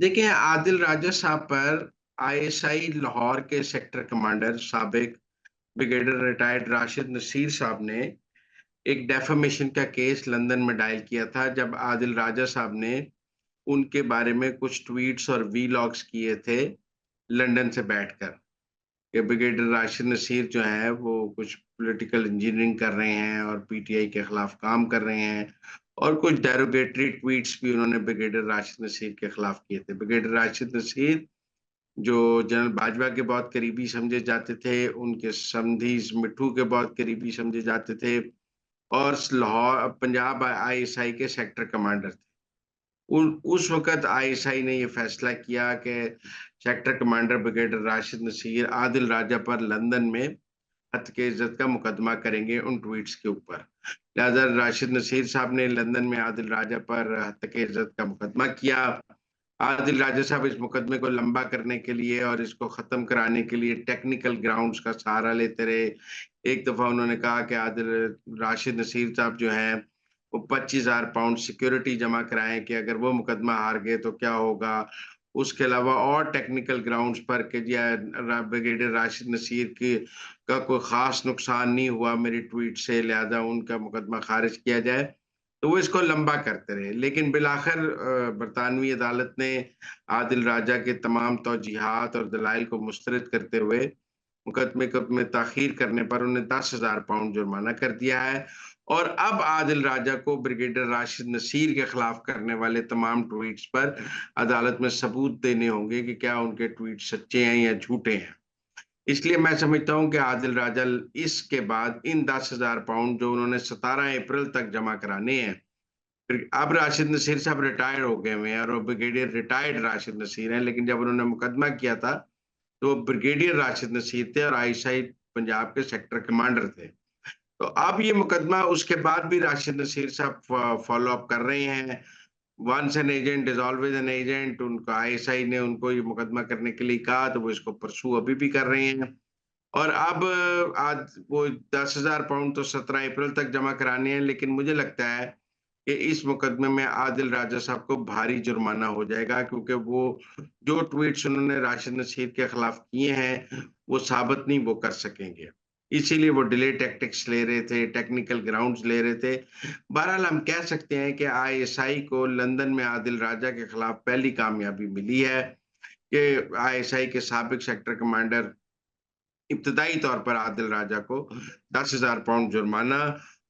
देखिए, आदिल राजा साहब पर आईएसआई लाहौर के सेक्टर कमांडर साबिक ब्रिगेडियर रिटायर्ड राशिद नसीर साहब ने एक डेफेमेशन का केस लंदन में डायल किया था, जब आदिल राजा साहब ने उनके बारे में कुछ ट्वीट्स और वीलॉग्स किए थे लंदन से बैठकर। कि ब्रिगेडियर राशिद नसीर जो है वो कुछ पॉलिटिकल इंजीनियरिंग कर रहे हैं और पीटीआई के खिलाफ काम कर रहे हैं, और कुछ डेरोगेटरी ट्वीट्स भी उन्होंने ब्रिगेडियर राशिद नसीर के खिलाफ किए थे। ब्रिगेडियर राशिद नसीर जो जनरल बाजवा के बहुत करीबी समझे जाते थे, उनके समधी मिट्ठू के बहुत करीबी समझे जाते थे, और लाहौर पंजाब आईएसआई के सेक्टर कमांडर थे। उस वक़्त आईएसआई ने ये फैसला किया कि sector commander brigadier Rashid Naseer Adil Raja पर लंदन में हत्या इज्जत का मुकदमा करेंगे उन ट्वीट्स के ऊपर। लिहाजा राशिद नसीर साहब ने लंदन में आदिल राजा पर हत्या इज्जत का मुकदमा किया। आदिल राजा साहब इस मुकदमे को लंबा करने के लिए और इसको खत्म कराने के लिए टेक्निकल ग्राउंड्स का सहारा लेते रहे। एक दफा उन्होंने कहा कि आदिल राशिद नसीर साहब जो हैं वो 25,000 पाउंड सिक्योरिटी जमा कराएं कि अगर वो मुकदमा हार गए तो क्या होगा। उसके अलावा और टेक्निकल ग्राउंड्स पर कि ब्रिगेडियर राशिद नसीर की का कोई खास नुकसान नहीं हुआ मेरी ट्वीट से, लिहाजा उनका मुकदमा खारिज किया जाए। तो वो इसको लंबा करते रहे, लेकिन बिलाखिर बरतानवी अदालत ने आदिल राजा के तमाम तौजीहात और दलाइल को मुस्तरद करते हुए मुकदमे में ताखीर करने पर उन्हें 10,000 पाउंड जुर्माना कर दिया है। और अब आदिल राजा को ब्रिगेडियर राशिद नसीर के खिलाफ करने वाले तमाम ट्वीट्स पर अदालत में सबूत देने होंगे कि क्या उनके ट्वीट सच्चे हैं या झूठे हैं। इसलिए मैं समझता हूँ कि आदिल राजा इसके बाद इन 10,000 पाउंड जो उन्होंने 17 अप्रैल तक जमा कराने हैं, फिर अब राशिद नसीर साहब रिटायर हो गए हुए हैं और वो ब्रिगेडियर रिटायर्ड राशिद नसीर हैं, लेकिन जब उन्होंने मुकदमा किया था तो वो ब्रिगेडियर राशिद नसीर थे और आईएसआई पंजाब के सेक्टर कमांडर थे। तो अब ये मुकदमा उसके बाद भी राशिद नसीर साहब फॉलो अप कर रहे हैं। Once an agent is always an agent. उनका आईएसआई ने उनको ये मुकदमा करने के लिए कहा तो वो इसको परसू अभी भी कर रहे हैं। और अब आज वो 10,000 पाउंड तो 17 अप्रैल तक जमा कराने हैं, लेकिन मुझे लगता है कि इस मुकदमे में आदिल राजा साहब को भारी जुर्माना हो जाएगा, क्योंकि वो जो ट्वीट्स उन्होंने राशिद नसीर के खिलाफ किए हैं वो साबित नहीं वो कर सकेंगे। इसीलिए वो डिले टैक्टिक्स ले रहे थे, टेक्निकल ग्राउंड्स ले रहे थे। बहरहाल हम कह सकते हैं कि आईएसआई को लंदन में आदिल राजा के खिलाफ पहली कामयाबी मिली है कि आईएसआई के साबिक सेक्टर कमांडर इब्तदाई तौर पर आदिल राजा को 10,000 पाउंड जुर्माना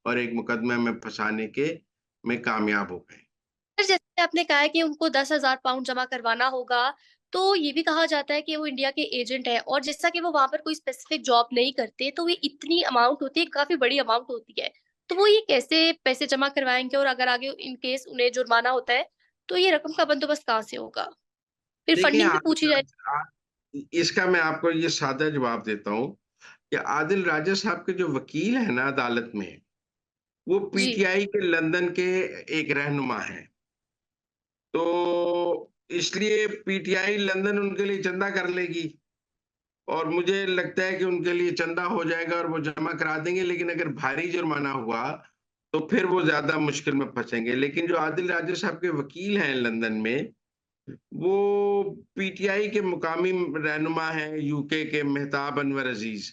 और एक मुकदमे में फंसाने के में कामयाब हो गए। फिर जैसे आपने कहा है कि उनको 10,000 पाउंड जमा करवाना होगा, तो ये भी कहा जाता है कि वो इंडिया के एजेंट हैं और जैसा कि वो वहाँ पर कोई स्पेसिफिक जॉब नहीं करते, तो ये इतनी अमाउंट होती है, काफ़ी बड़ी अमाउंट होती है। तो वो ये कैसे पैसे जमा करवाएँगे और अगर आगे इन केस उन्हें जुर्माना होता है, तो ये रकम का बंदोबस्त कहाँ से होगा? फिर देखिए, फंडिंग भी पूछी जाए। इसका मैं आपको ये सादा जवाब देता हूँ कि आदिल राजा साहब के जो वकील हैं ना अदालत में, वो जी। पीटीआई के लंदन के एक रहनुमा हैं। तो इसलिए पीटीआई लंदन उनके लिए चंदा कर लेगी, और मुझे लगता है कि उनके लिए चंदा हो जाएगा और वो जमा करा देंगे, लेकिन अगर भारी जुर्माना हुआ तो फिर वो ज्यादा मुश्किल में फंसेंगे। लेकिन जो आदिल राजा साहब के वकील हैं लंदन में, वो पीटीआई के मुकामी रहनुमा हैं यूके के मेहताब अनवर अजीज।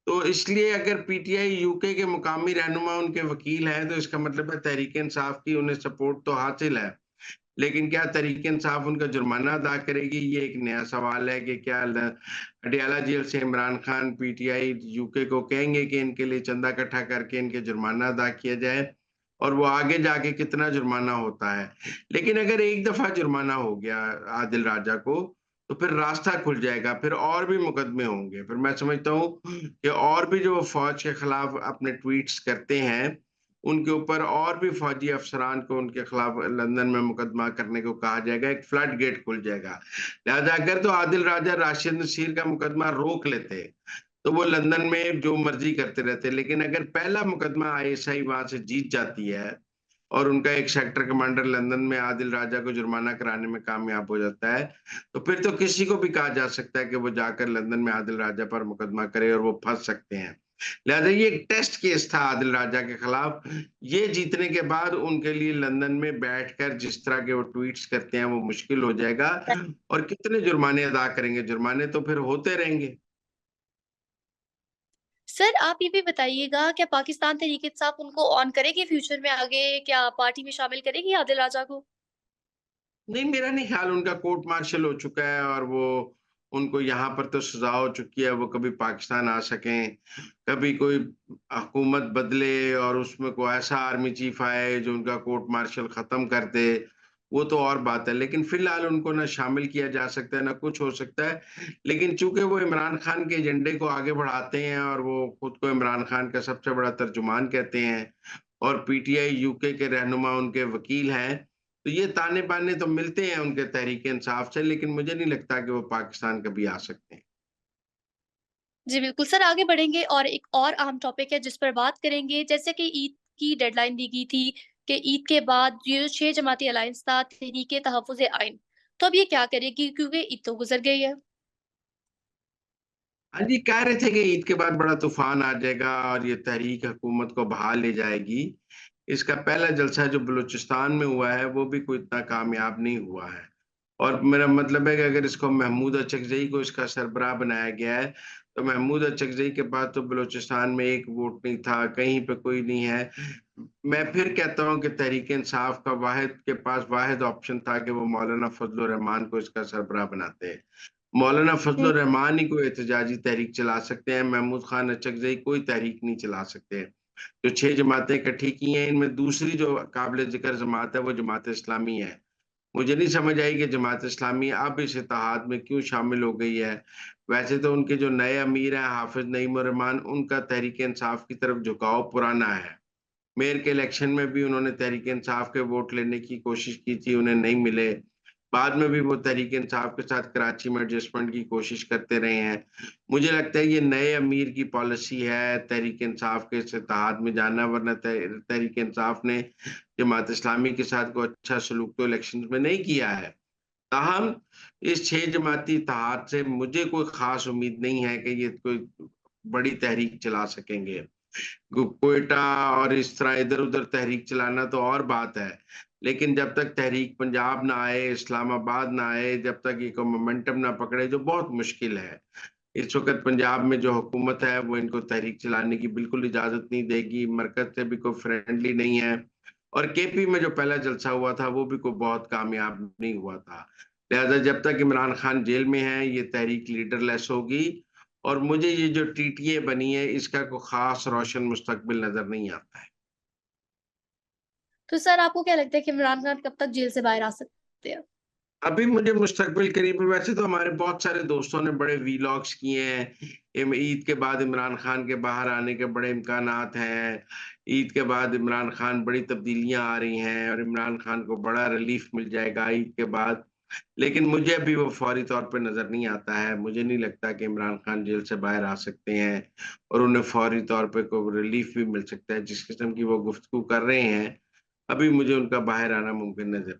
तो इसलिए अगर पीटीआई यूके के मुकामी रहनुमा उनके वकील हैं तो इसका मतलब है तहरीक इंसाफ की उन्हें सपोर्ट तो हासिल है। लेकिन क्या तहरीक इंसाफ उनका जुर्माना अदा करेगी, ये एक नया सवाल है कि क्या अडयाला जेल से इमरान खान पीटीआई यूके को कहेंगे कि इनके लिए चंदा इकट्ठा करके इनके जुर्माना अदा किया जाए, और वो आगे जाके कितना जुर्माना होता है। लेकिन अगर एक दफा जुर्माना हो गया आदिल राजा को, तो फिर रास्ता खुल जाएगा, फिर और भी मुकदमे होंगे। फिर मैं समझता हूँ कि और भी जो फौज के खिलाफ अपने ट्वीट्स करते हैं, उनके ऊपर और भी फौजी अफसरान को उनके खिलाफ लंदन में मुकदमा करने को कहा जाएगा, एक फ्लड गेट खुल जाएगा। लिहाजा अगर तो आदिल राजा राशिद नसीर का मुकदमा रोक लेते, तो वो लंदन में जो मर्जी करते रहते। लेकिन अगर पहला मुकदमा आईएसआई वहां से जीत जाती है और उनका एक सेक्टर कमांडर लंदन में आदिल राजा को जुर्माना कराने में कामयाब हो जाता है, तो फिर तो किसी को भी कहा जा सकता है कि वो जाकर लंदन में आदिल राजा पर मुकदमा करे और वो फंस सकते हैं। लिहाजा ये एक टेस्ट केस था आदिल राजा के खिलाफ। ये जीतने के बाद उनके लिए लंदन में बैठकर जिस तरह के वो ट्वीट्स करते हैं वो मुश्किल हो जाएगा। और कितने जुर्माने अदा करेंगे? जुर्माने तो फिर होते रहेंगे। सर, आप ये भी बताइएगा क्या पाकिस्तान तहरीक-ए-इंसाफ उनको ऑन करेगी फ्यूचर में आगे क्या पार्टी में शामिल करेगी आदिल राजा को? नहीं, मेरा नहीं ख्याल। उनका कोर्ट मार्शल हो चुका है और वो उनको यहाँ पर तो सज़ा हो चुकी है, वो कभी पाकिस्तान आ सकें, कभी कोई हुकूमत बदले और उसमें कोई ऐसा आर्मी चीफ आए जो उनका कोर्ट मार्शल ख़त्म कर दे, वो तो और बात है। लेकिन फ़िलहाल उनको ना शामिल किया जा सकता है, ना कुछ हो सकता है। लेकिन चूँकि वो इमरान खान के एजेंडे को आगे बढ़ाते हैं और वो खुद को इमरान खान का सबसे बड़ा तर्जुमान कहते हैं और पीटीआई यूके के रहनुमा उनके वकील हैं, तो ये ताने-बाने तो मिलते हैं उनके तहरीक-ए-इंसाफ से, लेकिन मुझे नहीं लगता कि वो पाकिस्तान कभी आ सकते हैं। जी, बिल्कुल सर, आगे बढ़ेंगे और एक और अहम टॉपिक है जिस पर बात करेंगे। जैसे कि ईद की डेडलाइन दी गई थी कि ईद के बाद ये जो 6 जमाती अलायंस था तहरीक-ए-तहफ़्फ़ुज़ आइन, तो अब ये क्या करेगी? क्योंकि ईद तो गुज़र गई है। हाँ जी, कह रहे थे कि ईद के बाद बड़ा तूफ़ान आ जाएगा और ये तहरीक हुकूमत को बहा ले जाएगी। इसका पहला जलसा जो बलूचिस्तान में हुआ है, वो भी कोई इतना कामयाब नहीं हुआ है। और मेरा मतलब है कि अगर इसको महमूद अचकज़ई को इसका सरबराह बनाया गया है, तो महमूद अचकज़ई के पास तो बलूचिस्तान में एक वोट नहीं था, कहीं पे कोई नहीं है। मैं फिर कहता हूँ कि तहरीक-ए-इंसाफ का वाहिद ऑप्शन था कि वो मौलाना फज़ल उर-रहमान को इसका सरबराह बनाते हैं। मौलाना फज़ल हुँ, उर-रहमान ही कोई एहतजाजी तहरीक चला सकते हैं, महमूद खान अचकज़ई कोई तहरीक नहीं चला सकते। जो 6 जमातें इकट्ठी की हैं, इनमें दूसरी जो काबिल ज़िक्र जमात है, वो जमात-ए-इस्लामी है। मुझे नहीं समझ आई कि जमात-ए-इस्लामी अब इस इत्तेहाद में क्यों शामिल हो गई है। वैसे तो उनके जो नए अमीर हैं, हाफ़िज़ नईम उर-रहमान, उनका तहरीक-ए-इंसाफ की तरफ झुकाव पुराना है। मेयर के इलेक्शन में भी उन्होंने तहरीक-ए-इंसाफ के वोट लेने की कोशिश की थी, उन्हें नहीं मिले। बाद में भी वो तहरीक-ए-इंसाफ के साथ कराची में एडजस्टमेंट की कोशिश करते रहे हैं। मुझे लगता है ये नए अमीर की पॉलिसी है तहरीक-ए-इंसाफ के इस इत्तेहाद में जाना, वरना तहरीक-ए-इंसाफ ने जमात इस्लामी के साथ कोई अच्छा सलूक तो इलेक्शंस में नहीं किया है। ताहम इस 6 जमाती इत्तेहाद से मुझे कोई ख़ास उम्मीद नहीं है कि ये कोई बड़ी तहरीक चला सकेंगे। क्वेटा और इस तरह इधर-उधर तहरीक चलाना तो और बात है। लेकिन जब तक तहरीक पंजाब ना आए, इस्लामाबाद ना आए, जब तक ये कोई मोमेंटम ना पकड़े, जो बहुत मुश्किल है। इस वक़्त पंजाब में जो हुकूमत है, वो इनको तहरीक चलाने की बिल्कुल इजाज़त नहीं देगी, मरकज़ से भी कोई फ्रेंडली नहीं है। और केपी में जो पहला जलसा हुआ था, वो भी कोई बहुत कामयाब नहीं हुआ था। लिहाज़ा जब तक इमरान खान जेल में हैं, ये तहरीक लीडरलेस होगी और मुझे ये जो टीटीए बनी है, इसका कोई ख़ास रोशन मुस्तकबिल नज़र नहीं आता है। तो सर आपको क्या लगता है कि इमरान खान कब तक जेल से बाहर आ सकते हैं? अभी मुझे मुस्तकबिल करीब में वैसे तो हमारे बहुत सारे दोस्तों ने बड़े वीलॉग्स किए हैं। ईद के बाद इमरान खान के बाहर आने के बड़े इम्कानात हैं। ईद के बाद इमरान खान बड़ी तब्दीलियाँ आ रही हैं और इमरान खान को बड़ा रिलीफ़ मिल जाएगा ईद के बाद। लेकिन मुझे अभी वो फ़ौरी तौर पे नज़र नहीं आता है। मुझे नहीं लगता कि इमरान खान जेल से बाहर आ सकते हैं और उन्हें फ़ौरी तौर पे कोई रिलीफ़ भी मिल सकता है। जिस किस्म की वो गुफ्तगू कर रहे हैं, अभी मुझे उनका बाहर आना मुमकिन नज़र